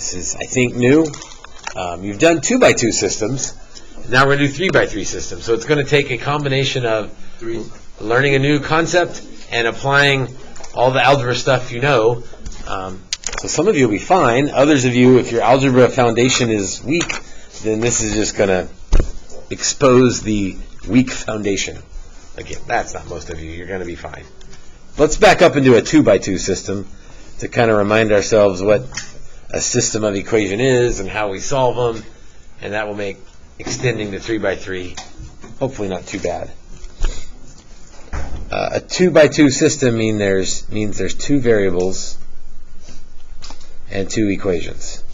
This is, I think, new. You've done 2x2 systems. Now we're going to do 3x3 systems. So it's going to take a combination of learning a new concept and applying all the algebra stuff you know. So some of you will be fine. Others of you, if your algebra foundation is weak, then this is just going to expose the weak foundation. Again, that's not most of you. You're going to be fine. Let's back up into a 2x2 system to kind of remind ourselves what a system of equation is and how we solve them, and that will make extending to 3x3 hopefully not too bad. A 2x2 system means there's two variables and two equations.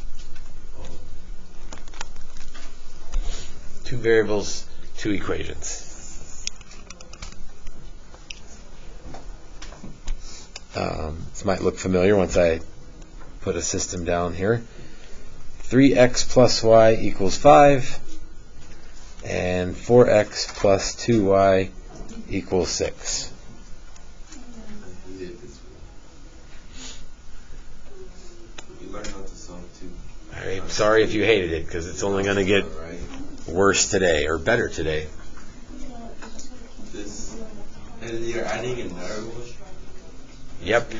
Two variables, two equations. This might look familiar once I put a system down here. 3x plus y equals 5, and 4x plus 2y equals 6. I'm sorry if you hated it, because it's only going to get worse today, or better today. And you're adding in variables? Yep.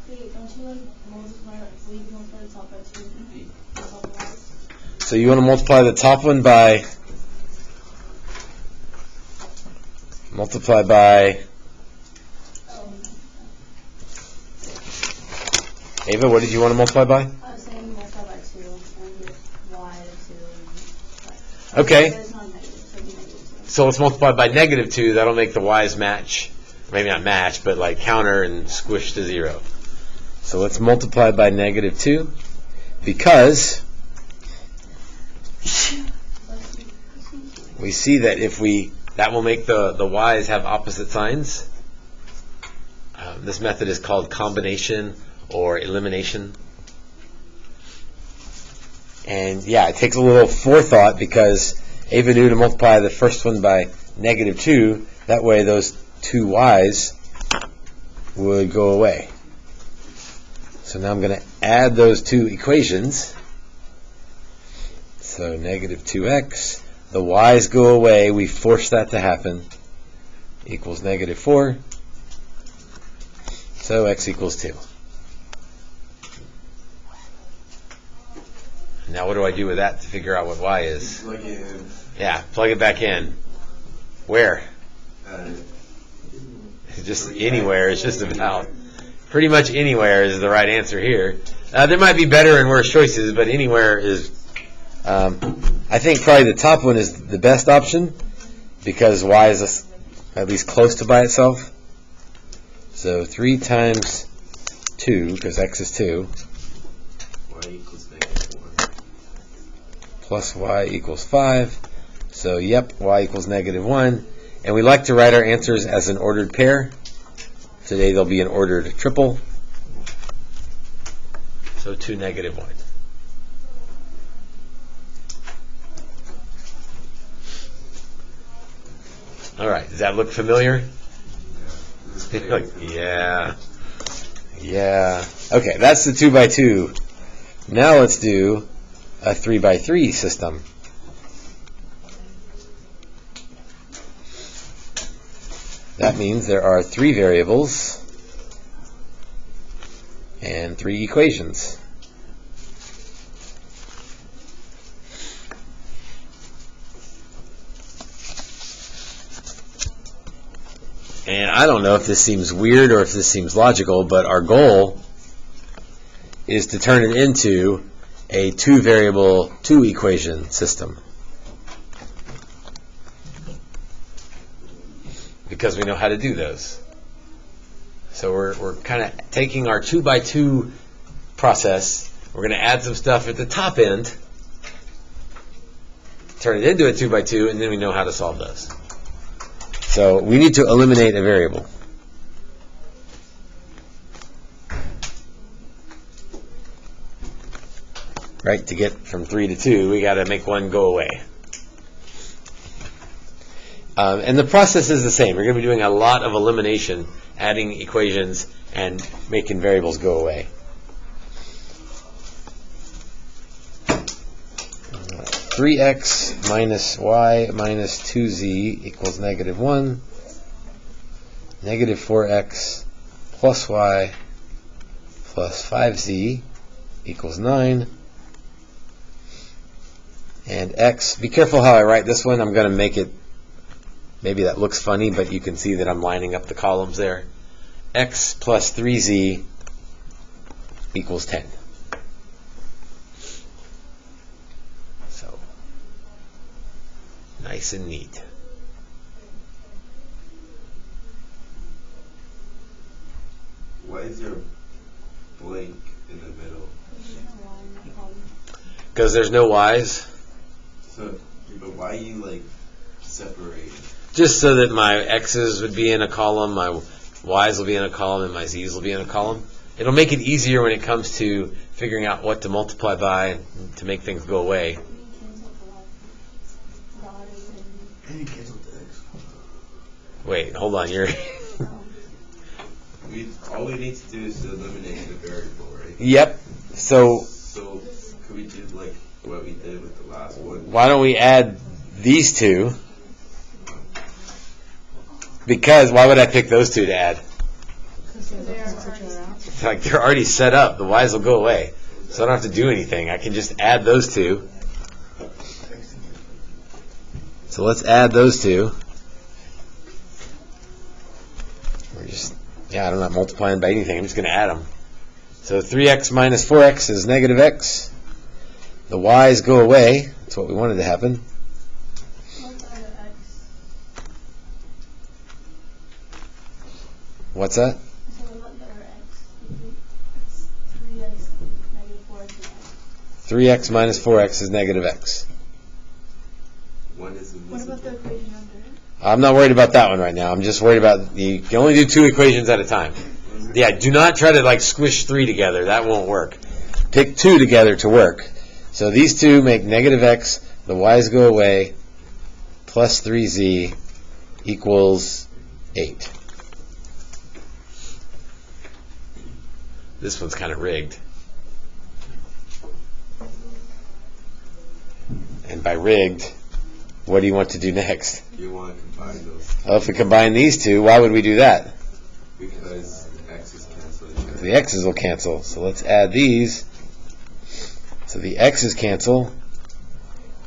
Wait, don't you multiply the top by 2? So you want to multiply the top one by Ava, what did you want to multiply by? I was saying multiply by 2 and get y to 2. Okay. But it's not negative, so it'd be -2. So let's multiply by -2. That'll make the y's match. Maybe not match, but like counter and squish to 0. So let's multiply by -2 because we see that that will make the y's have opposite signs. This method is called combination or elimination. And yeah, it takes a little forethought because Ava knew to multiply the first one by -2. That way those two y's would go away. So now I'm going to add those two equations. So -2x, the y's go away, we force that to happen, equals -4. So x equals 2. Now what do I do with that to figure out what y is? Plug it in. Yeah, plug it back in. Where? Just anywhere. It's just about pretty much anywhere is the right answer here. There might be better and worse choices, but anywhere is. I think probably the top one is the best option because y is at least close to by itself. So 3 times 2, because x is 2, Y equals -1. plus y equals 5. So yep, y equals -1. And we like to write our answers as an ordered pair. Today they'll be an ordered triple. So 2, -1. All right, does that look familiar? Yeah. Okay, that's the 2x2. Now let's do a 3x3 system. That means there are 3 variables and 3 equations. And I don't know if this seems weird or if this seems logical, but our goal is to turn it into a 2-variable, 2-equation system. Because we know how to do those. So we're kind of taking our 2x2 process, we're going to add some stuff at the top end, turn it into a 2x2, and then we know how to solve those. So we need to eliminate a variable. Right, to get from 3 to 2, we got to make one go away. And the process is the same. We're going to be doing a lot of elimination, adding equations and making variables go away. 3x minus y minus 2z equals negative 1. Negative 4x plus y plus 5z equals 9. And x, be careful how I write this one. I'm going to make it, maybe that looks funny, but you can see that I'm lining up the columns there. X plus 3z equals 10. So, nice and neat. Why is there a blank in the middle? Because there's no y's. So, but why you like separate? Just so that my x's would be in a column, my y's will be in a column, and my z's will be in a column. It'll make it easier when it comes to figuring out what to multiply by to make things go away. Wait, hold on. You're All we need to do is to eliminate the variable, right? Yep. So Could we do like what we did with the last one? why don't we add these two? Because why would I pick those two to add? Like they're already set up. The y's will go away, so I don't have to do anything. I can just add those two. So let's add those two. I'm not multiplying by anything. I'm just going to add them. So 3x minus 4x is negative x. The y's go away. That's what we wanted to happen. What's that? 3x minus 4x is negative x. One is What about the equation under it? I'm not worried about that one right now. I'm just worried about you can only do two equations at a time. Yeah, do not try to like squish three together. That won't work. Pick two together to work. So these two make negative x, the y's go away, plus 3z equals 8. This one's kind of rigged. And by rigged, what do you want to do next? You want to combine those Well, if we combine these two, why would we do that? because the x's cancel each other. The x's will cancel. So let's add these. So the x's cancel,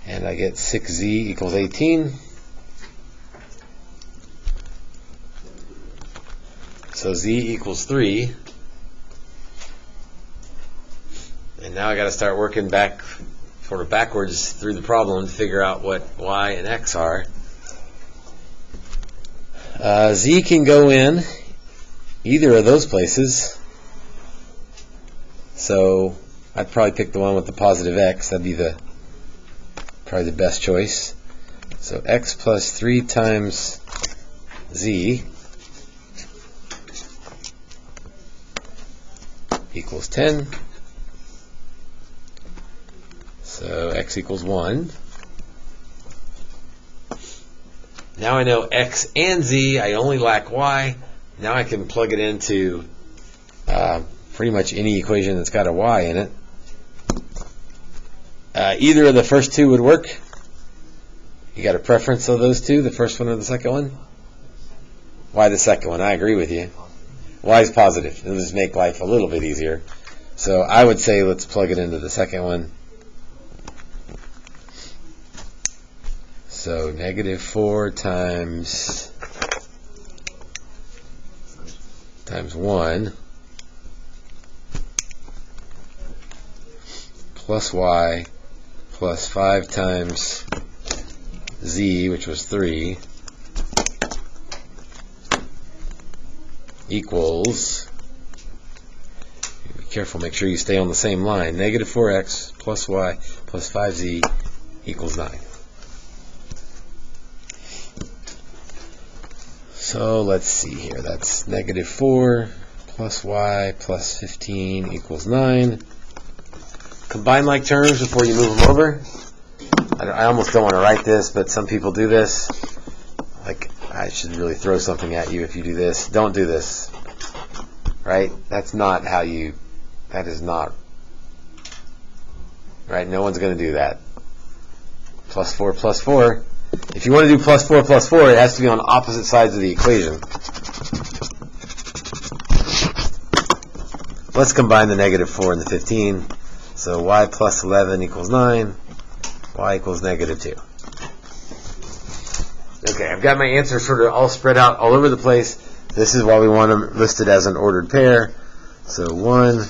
and I get 6z equals 18. So z equals 3. And now I got to start working back, sort of backwards through the problem to figure out what y and x are. Z can go in either of those places. So I'd probably pick the one with the positive x. That'd be probably the best choice. So x plus 3 times z equals 10. So x equals 1. Now I know x and z. I only lack y. Now I can plug it into pretty much any equation that's got a y in it. Either of the first two would work. You got a preference of those two, the first one or the second one? Why the second one? I agree with you. Y is positive. It'll just make life a little bit easier. So I would say let's plug it into the second one. So negative 4 times 1 plus y plus 5 times z, which was 3, equals, be careful, make sure you stay on the same line, negative 4x plus y plus 5z equals 9. So let's see here. That's negative 4 plus y plus 15 equals 9. Combine like terms before you move them over. I almost don't want to write this, but some people do this. Like, I should really throw something at you if you do this. Don't do this. Right? That's not how you... That is not... Right? No one's going to do that. plus 4 plus 4. If you want to do plus 4 plus 4, it has to be on opposite sides of the equation. Let's combine the negative 4 and the 15. So y plus 11 equals 9. Y equals negative 2. Okay, I've got my answers sort of all spread out all over the place. This is why we want them listed as an ordered pair. So 1,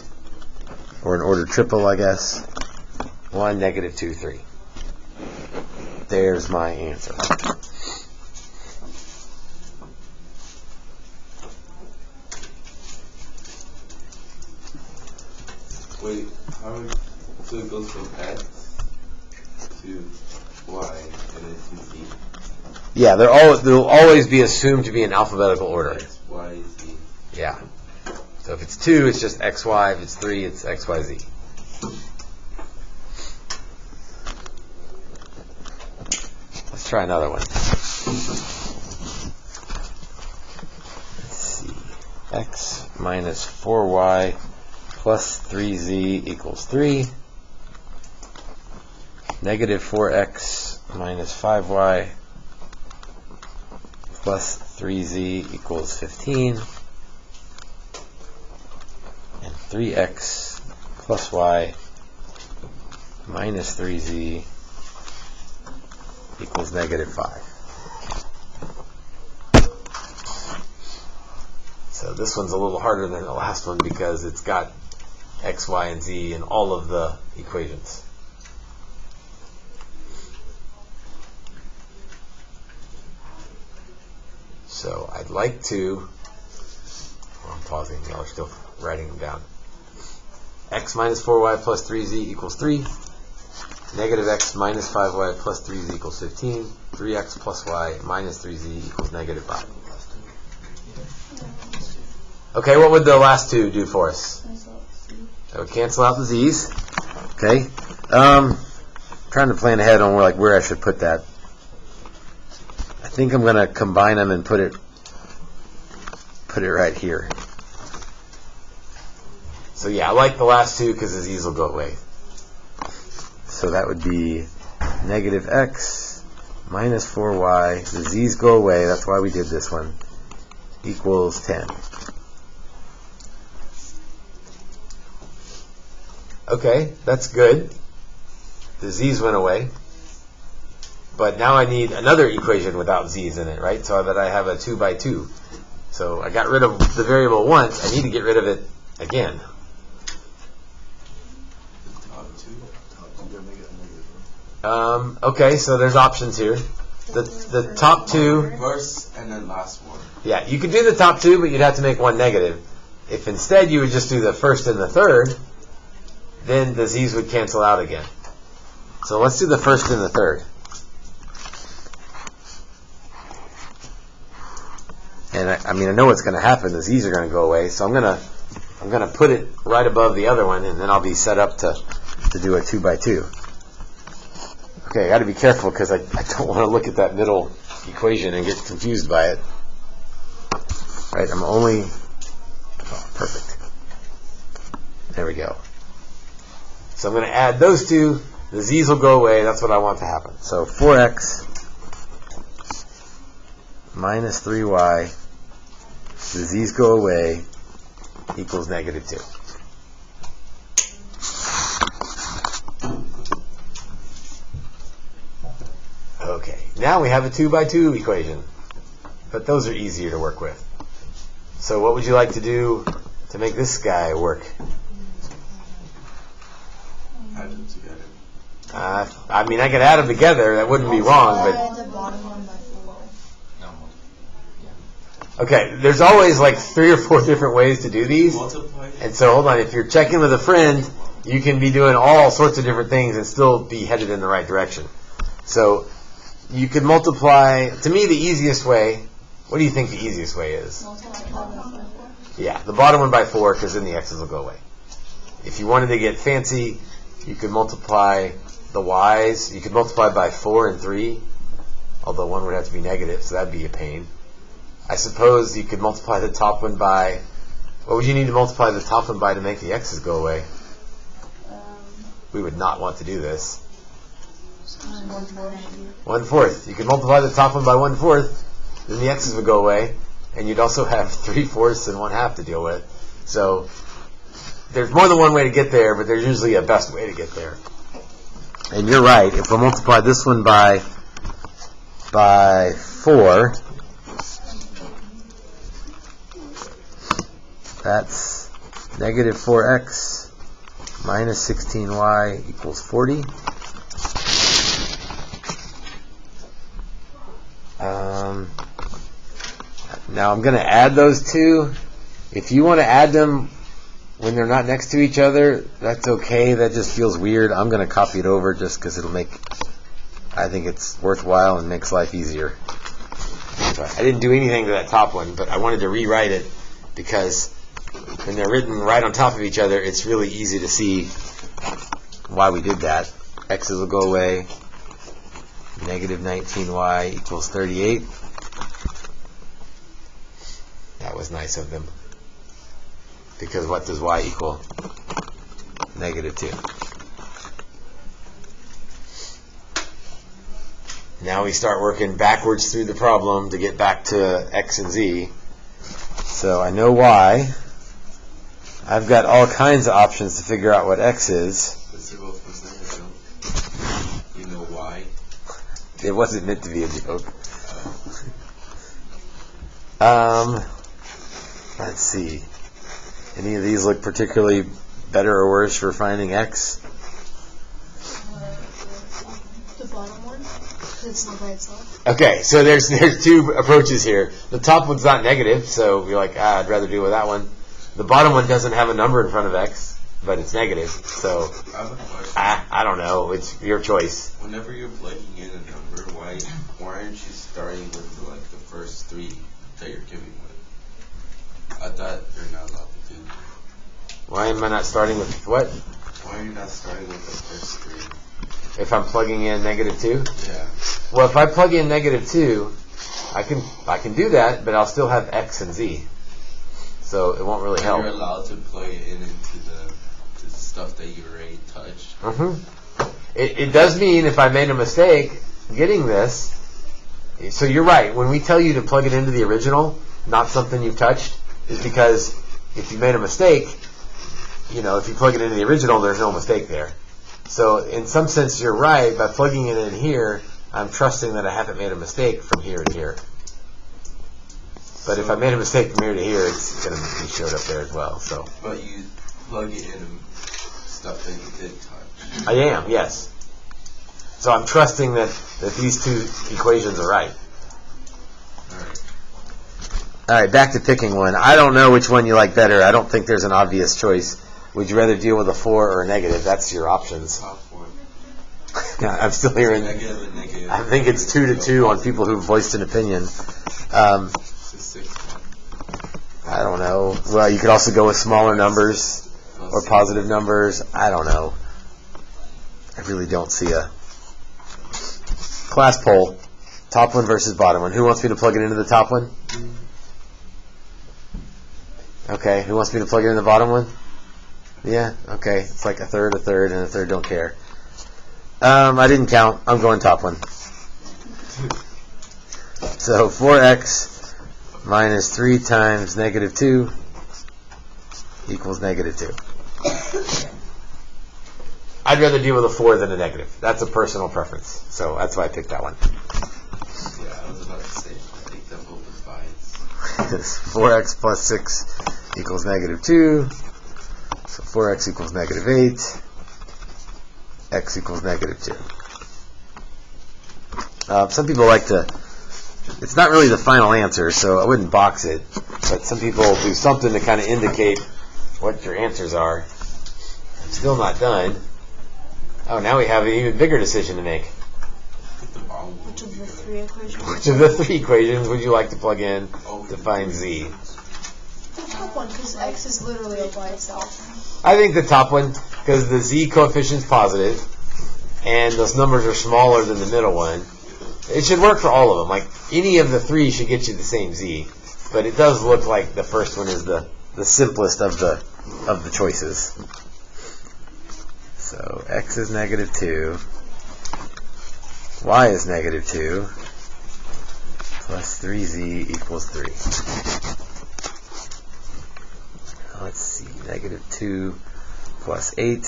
or an ordered triple, I guess. 1, negative 2, 3. There's my answer. Wait, so it goes from X to Y and then to Z? Yeah, they'll always be assumed to be in alphabetical order. X, Y, Z. Yeah. So if it's 2, it's just X, Y. If it's 3, it's X, Y, Z. Let's try another one. Let's see. X minus 4Y plus 3Z equals 3. Negative 4X minus 5Y plus 3Z equals 15. And 3X plus Y minus 3Z equals negative 5. So this one's a little harder than the last one because it's got X, Y, and Z in all of the equations. So I'd like to, I'm pausing, y'all are still writing them down. X minus 4Y plus 3Z equals 3. Negative X minus 5Y plus 3Z equals 15. 3X plus Y minus 3Z equals negative 5. Okay, what would the last two do for us? That would cancel out the Z's. Okay. Trying to plan ahead on where I should put that. I think I'm going to combine them and put it right here. So yeah, I like the last two because the Z's will go away. So that would be negative X minus 4Y. The Z's go away. That's why we did this one. Equals 10. Okay, that's good. The Z's went away. But now I need another equation without Z's in it, right? So that I have a 2 by 2. So I got rid of the variable once. I need to get rid of it again. Okay, so there's options here. The top two. First and then last one. Yeah, you could do the top two, but you'd have to make one negative. If instead you would just do the first and the third, then the Z's would cancel out again. So let's do the first and the third. And I know what's going to happen. The Z's are going to go away. So I'm going to put it right above the other one, and then I'll be set up to do a 2 by 2. Okay, I got to be careful because I don't want to look at that middle equation and get confused by it. Right, perfect. There we go. So I'm going to add those two. The Z's will go away. That's what I want to happen. So 4X minus 3Y, the Z's go away, equals negative 2. Okay, now we have a 2 by 2 equation. But those are easier to work with. So what would you like to do to make this guy work? Add them together. I could add them together. That wouldn't be wrong, but... The bottom one by 4. Okay, there's always like 3 or 4 different ways to do these. Multiply. And so, hold on, if you're checking with a friend, you can be doing all sorts of different things and still be headed in the right direction. So, you could multiply, to me the easiest way, what do you think the easiest way is? Yeah, the bottom one by 4, because then the x's will go away. If you wanted to get fancy, you could multiply the y's. You could multiply by 4 and 3, although one would have to be negative, so that'd be a pain. I suppose you could multiply the top one by, what would you need to multiply the top one by to make the x's go away? We would not want to do this. 1/4. You can multiply the top one by 1/4, then the x's would go away, and you'd also have 3/4 and 1/2 to deal with. So there's more than one way to get there, but there's usually a best way to get there. And you're right. If we multiply this one by 4, that's negative 4x minus 16y equals 40. Now I'm going to add those two. If you want to add them when they're not next to each other, that's okay. That just feels weird. I'm going to copy it over just because I think it's worthwhile and makes life easier. So I didn't do anything to that top one, but I wanted to rewrite it because when they're written right on top of each other, it's really easy to see why we did that. X's will go away. Negative 19y equals 38. That was nice of them. Because what does y equal? Negative 2. Now we start working backwards through the problem to get back to x and z. So I know y. I've got all kinds of options to figure out what x is. You know why? It wasn't meant to be a joke. Let's see. Any of these look particularly better or worse for finding x? The bottom one, it's not by itself. Okay, so there's two approaches here. The top one's not negative, so you're like, I'd rather deal with that one. The bottom one doesn't have a number in front of x, but it's negative, so I have a question. I don't know. It's your choice. Whenever you're plugging in a number, why aren't you starting with like the first 3 that you're giving with? I thought you're not allowed to do. Why am I not starting with what? Why are you not starting with the first 3? If I'm plugging in negative 2? Yeah. Well, if I plug in negative 2, I can do that, but I'll still have x and z. So it won't really help. You're allowed to plug it into the stuff that you already touched. It does mean if I made a mistake getting this, so you're right, when we tell you to plug it into the original, not something you've touched, is because if you made a mistake, if you plug it into the original, there's no mistake there. So in some sense, you're right. By plugging it in here, I'm trusting that I haven't made a mistake from here to here. But if I made a mistake from here to here, it's going to be showed up there as well. So. But you plug it in stuff that you did touch. I am, yes. So I'm trusting that these two equations are right. All right, back to picking one. I don't know which one you like better. I don't think there's an obvious choice. Would you rather deal with a 4 or a negative? That's your options. Top one. I'm still hearing. Negative and negative. I think it's 2-2 on people who've voiced an opinion. It's a 6 one. I don't know. Well, you could also go with smaller numbers or positive numbers. I don't know. I really don't see a class poll. Top one versus bottom one. Who wants me to plug it into the top one? Okay. Who wants me to plug it in the bottom one? Yeah. Okay. It's like a third, and a third don't care. I didn't count. I'm going top one. So 4x minus 3 times negative 2 equals negative 2. I'd rather deal with a 4 than a negative. That's a personal preference. So that's why I picked that one. Yeah, I was about to say, I think that both is biased. 4x plus 6 equals negative 2. So 4x equals negative 8. X equals negative 2. Some people like to, it's not really the final answer, so I wouldn't box it, but some people do something to kind of indicate what your answers are. I'm still not done. Oh, now we have an even bigger decision to make. Which of the 3 equations? Which of the 3 equations would you like to plug in to find z? The top one, because x is literally up by itself. I think the top one, because the z coefficient's positive, and those numbers are smaller than the middle one. It should work for all of them. Like, any of the 3 should get you the same z. But it does look like the first one is the simplest of the choices. So x is negative 2. y is negative 2 plus 3z equals 3. Let's see, negative 2 plus 8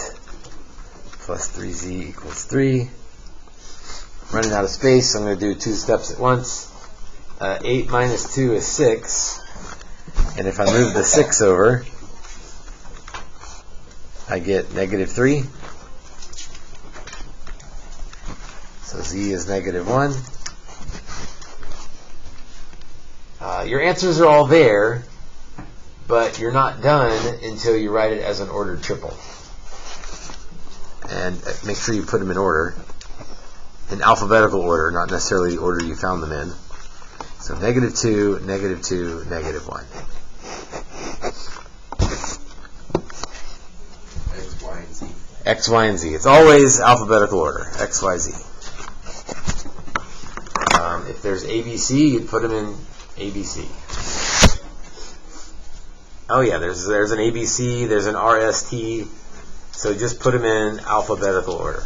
plus 3z equals 3. Running out of space, so I'm going to do 2 steps at once. 8 minus 2 is 6. And if I move the 6 over, I get negative 3. So z is negative 1. Your answers are all there, but you're not done until you write it as an ordered triple. And make sure you put them in order, in alphabetical order, not necessarily the order you found them in. So negative 2, negative 2, negative 1. X, Y, and Z. X, Y, and Z. It's always alphabetical order. X, Y, Z. If there's ABC, you'd put them in ABC. Oh yeah, there's an ABC, there's an RST, so just put them in alphabetical order.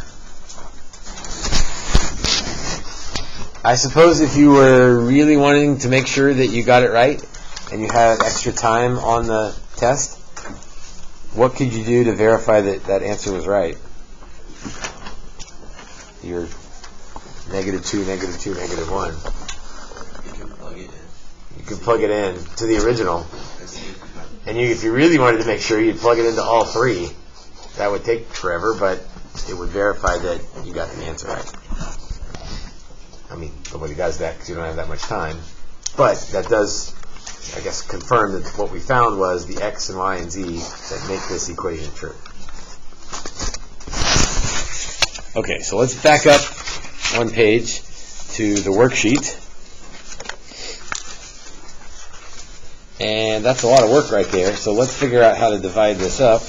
I suppose if you were really wanting to make sure that you got it right, and you had extra time on the test, what could you do to verify that that answer was right? Your negative 2, negative 2, negative 1. You can plug it in. You could plug it in to the original. And if you really wanted to make sure, you'd plug it into all three. That would take forever, but it would verify that you got the answer right. I mean, nobody does that because you don't have that much time. But that does, I guess, confirm that what we found was the x and y and z that make this equation true. Okay, so let's back up one page to the worksheet. And that's a lot of work right there, so let's figure out how to divide this up.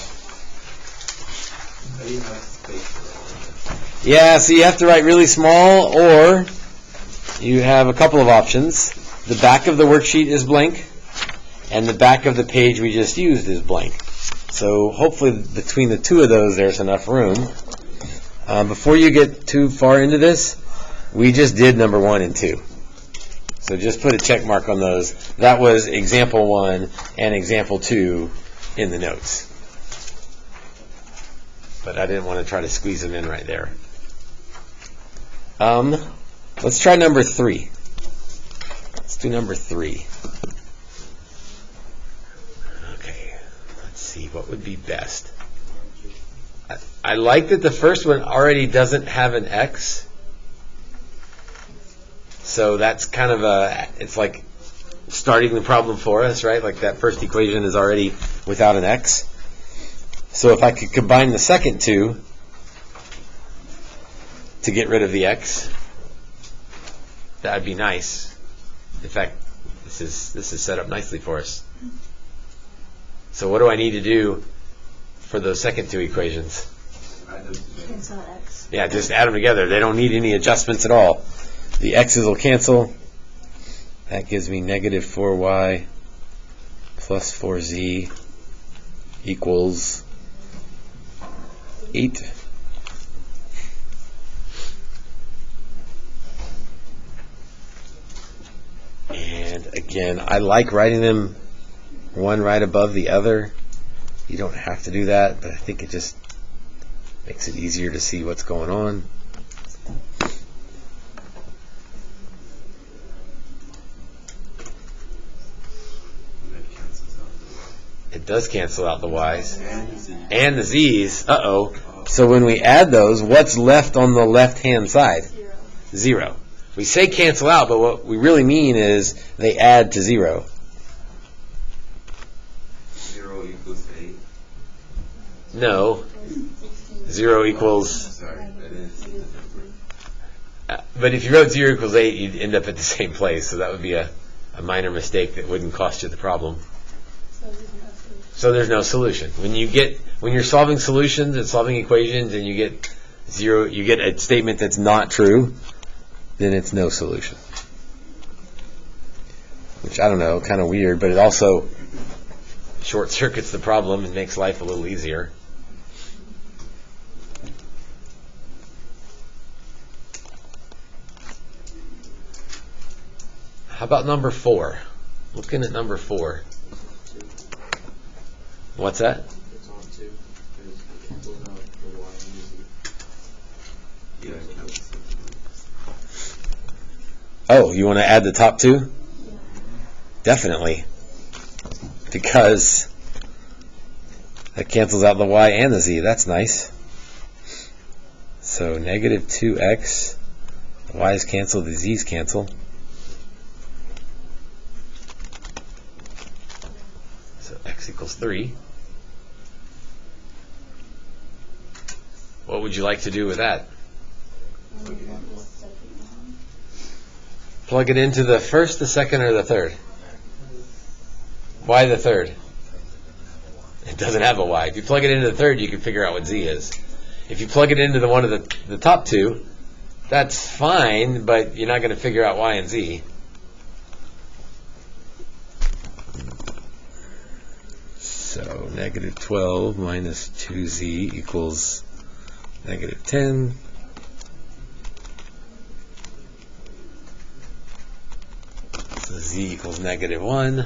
I didn't have space for Yeah, so you have to write really small, or you have a couple of options. The back of the worksheet is blank, and the back of the page we just used is blank. So hopefully between the two of those there's enough room. Before you get too far into this, we just did number 1 and 2. So just put a check mark on those. That was example 1 and example 2 in the notes. But I didn't want to try to squeeze them in right there. Let's try number 3. Let's do number 3. Okay, let's see what would be best. I like that the first one already doesn't have an x. So that's kind of it's like starting the problem for us, right? Like that first equation is already without an x. So if I could combine the second two to get rid of the x, that would be nice. In fact, this is set up nicely for us. So what do I need to do for those second two equations? Cancel x. Yeah, just add them together. They don't need any adjustments at all. The x's will cancel. That gives me negative 4y plus 4z equals 8. And again, I like writing them one right above the other. You don't have to do that, but I think it just makes it easier to see what's going on. It does cancel out the y's and the z's. Uh-oh. So when we add those, what's left on the left-hand side? 0. We say cancel out, but what we really mean is they add to 0. 0 equals 8. No. 0 equals... Sorry, I didn't see the number. But if you wrote 0 equals 8, you'd end up at the same place. So that would be a minor mistake that wouldn't cost you the problem. So there's no solution. When you're solving solutions and solving equations and you get 0, you get a statement that's not true, then it's no solution. Which, I don't know, kind of weird, but it also short circuits the problem and makes life a little easier. How about number 4? Looking at number 4. What's that? It's on 2. Because it cancels out the y and the z. Yeah, I know. Oh, you want to add the top 2? Definitely. Because that cancels out the y and the z. That's nice. So negative 2x. The y's cancel, the z's cancel. So x equals 3. What would you like to do with that? Plug it into the first, the second, or the third? Why the third? It doesn't have a y. If you plug it into the third, you can figure out what z is. If you plug it into the one of the top 2, that's fine, but you're not going to figure out y and z. So negative 12 minus 2z equals negative 10. So z equals negative 1.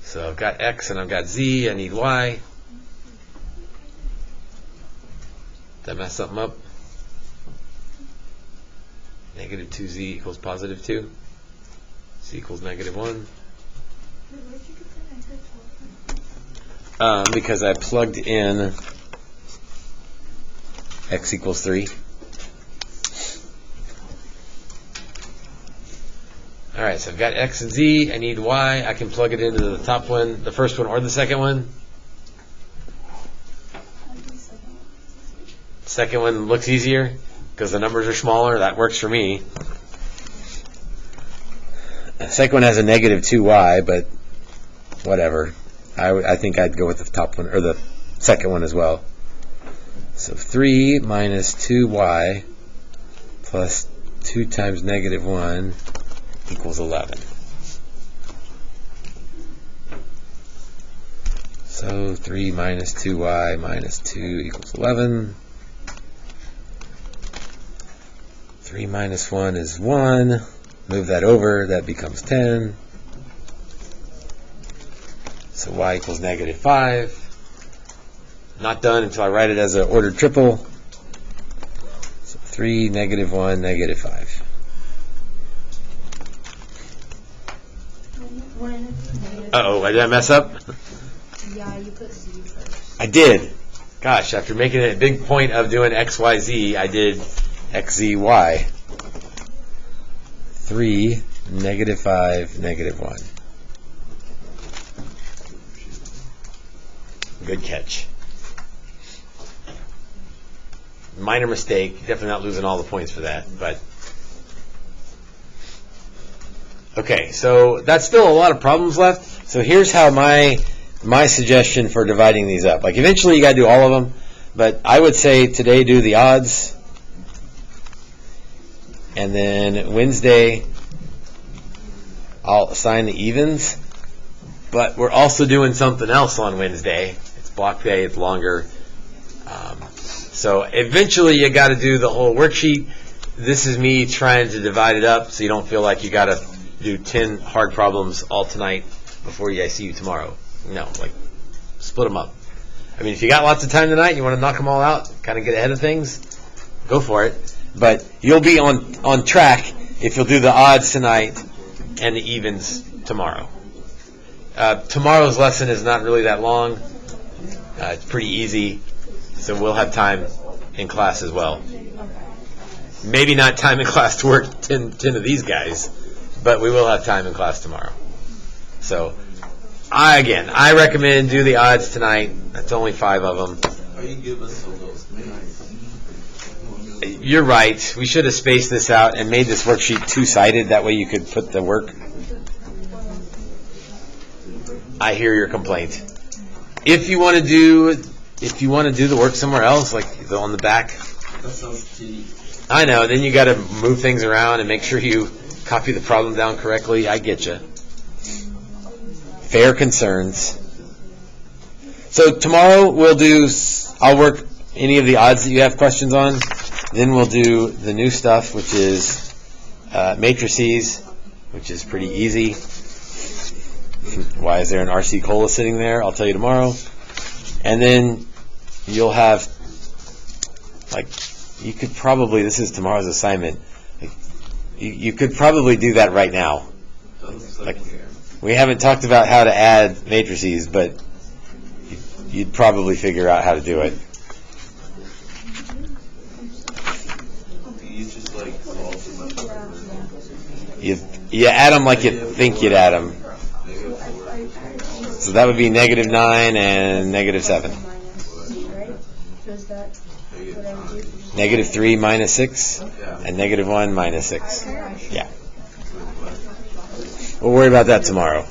So I've got x and I've got z. I need y. Did I mess something up? Negative 2z equals positive 2. Z equals negative 1. Because I plugged in x equals 3. Alright, so I've got x and z. I need y. I can plug it into the top one, the first one, or the second one. Second one looks easier because the numbers are smaller. That works for me. The second one has a negative 2y, but whatever. I think I'd go with the top one, or the second one as well. So 3 minus 2y plus 2 times negative 1 equals 11. So 3 minus 2y minus 2 equals 11. 3 minus 1 is 1. Move that over, that becomes 10. So y equals negative 5. Not done until I write it as an ordered triple. So 3, negative 1, negative 5. Uh-oh, did I mess up? Yeah, you put z first. I did. Gosh, after making a big point of doing x, y, z, I did x, z, y. 3, negative 5, negative 1. Good catch. Minor mistake. Definitely not losing all the points for that, but okay, so that's still a lot of problems left. So here's how my suggestion for dividing these up. Like eventually you got to do all of them, but I would say today do the odds, and then Wednesday I'll assign the evens. But we're also doing something else on Wednesday. It's block day. It's longer. So eventually you got to do the whole worksheet. This is me trying to divide it up so you don't feel like you got to do 10 hard problems all tonight before I see you tomorrow. No, like split them up. I mean, if you got lots of time tonight, you want to knock them all out, kind of get ahead of things, go for it. But you'll be on track if you'll do the odds tonight and the evens tomorrow. Tomorrow's lesson is not really that long. It's pretty easy, so we'll have time in class as well. Maybe not time in class to work 10 of these guys, but we will have time in class tomorrow. So, I recommend do the odds tonight. That's only 5 of them. Or you give us some of those things. You're right. We should have spaced this out and made this worksheet two-sided. That way you could put the work. I hear your complaint. If you want to do the work somewhere else, like on the back, That sounds cheap. I know. Then you got to move things around and make sure you copy the problem down correctly. I get you. Fair concerns. So tomorrow I'll work any of the odds that you have questions on. Then we'll do the new stuff, which is matrices, which is pretty easy. Why is there an RC cola sitting there? I'll tell you tomorrow. And then you'll have, like, you could probably, this is tomorrow's assignment, like, you could probably do that right now. Like, we haven't talked about how to add matrices, but you'd probably figure out how to do it. You just like solve too much. You add them like you think you'd add them. So that would be -9 and -7. -3 minus 6 and -1 minus 6. Yeah. We'll worry about that tomorrow.